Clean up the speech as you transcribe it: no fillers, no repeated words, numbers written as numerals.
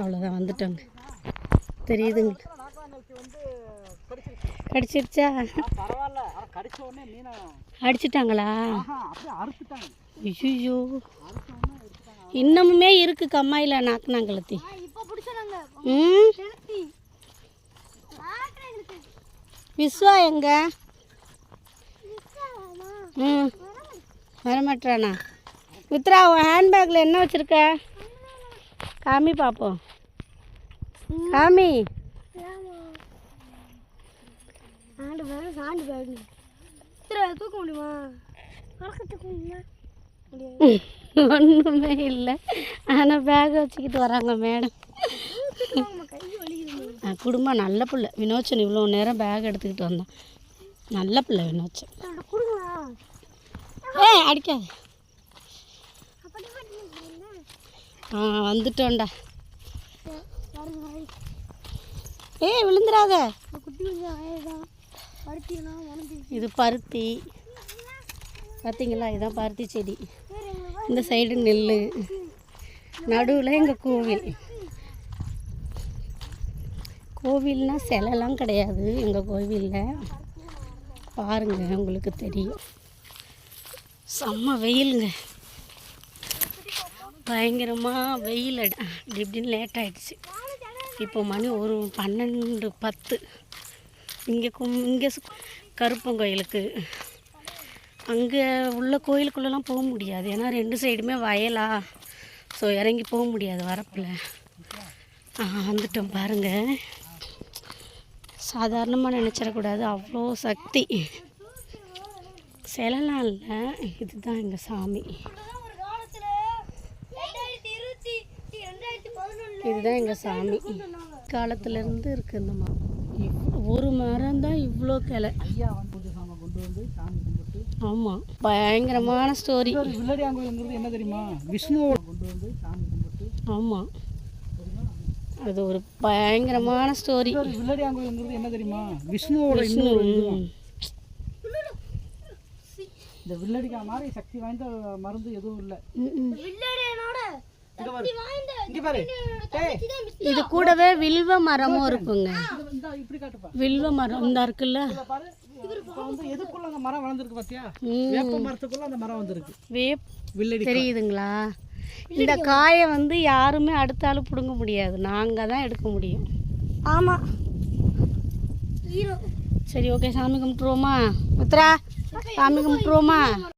அவ்வளோதான் வந்துட்டோங்க. தெரியுதுங்க. கடிச்சிருச்சா? அடிச்சிட்டாங்களா? ஐயோ, இன்னமுமே இருக்கு கம்மாயில் நாக்குனாங்கலத்தி. விஸ்வா எங்க? வரமாட்டானா? மித்ரா, உன் ஹேண்ட்பேக்கில் என்ன வச்சுருக்க? காமி பார்ப்போம். காமி. தூக்க முடியுமா? ஒன்றுமே இல்லை, ஆனால் பேக் வச்சுக்கிட்டு வராங்க மேடம். குடும்பம் நல்ல பிள்ளை வினோச்சன். இவ்வளோ நேரம் பேக் எடுத்துக்கிட்டு வந்தான். நல்ல பிள்ளை வினோச்சன். அடிக்காது. வந்துட்டோண்டா. விழுந்துடாத. இது பருத்தி பார்த்தீங்களா? இதுதான் பருத்தி செடி. இந்த சைடு நெல், நடுவில் எங்கள் கோவில். கோவில்னா சிலைலாம் கிடையாது எங்கள் கோவிலில். பாருங்கள், உங்களுக்கு தெரியும். செம்ம வெயிலுங்க, பயங்கரமாக வெயில். இப்படின்னு லேட் ஆகிடுச்சு. இப்போ மணி ஒரு 12:10. இங்கே கருப்பங்கோயிலுக்கு அங்கே உள்ள கோயிலுக்குள்ளெலாம் போக முடியாது. ஏன்னா 2 சைடுமே வயலா. ஸோ இறங்கி போக முடியாது வரப்பில். வந்துட்டோம் பாருங்கள். சாதாரணமாக நினச்சிடக்கூடாது, அவ்வளோ சக்தி. சிலைலாம் இல்லை, இதுதான் எங்கள் சாமி. இதுதான் எங்கள் சாமி. காலத்துலேருந்து இருக்குது இந்த மரம். ஒரு மரம் தான் இவ்வளோ கிளை. ஆமாம், பயங்கரமான ஸ்டோரி. என்ன தெரியுமா? விஷ்ணு கொண்டு வந்து சாமி கும்பிட்டு. ஆமாம், அது ஒரு பயங்கரமான ஸ்டோரி. வில்லடியாங்கோயில்ங்கிறது என்ன தெரியுமா? விஷ்ணுவோட. இந்த வில்லடிக்கா மாதிரி சக்தி வாய்ந்த மருந்து எதுவும் இல்லை. இது கூடவே வில்வ மரமும் இருக்குங்க. வில்வ மரம் இந்த இருக்குல்ல, எதுக்குள்ள அந்த மரம் வளர்ந்துருக்கு பாத்தியா? வேப்ப மரத்துக்குள்ள அந்த மரம் வந்திருக்கு. வில்லடி தெரியுதுங்களா? இந்த காயை வந்து யாருமே அடுத்தாலும் பிடுங்க முடியாது, நாங்கள் தான் எடுக்க முடியும். ஆமாம். சரி, ஓகே, சாமி கும்பிட்டுருவோமா? மித்ரா, சாமி கும்பிட்டுருவோமா?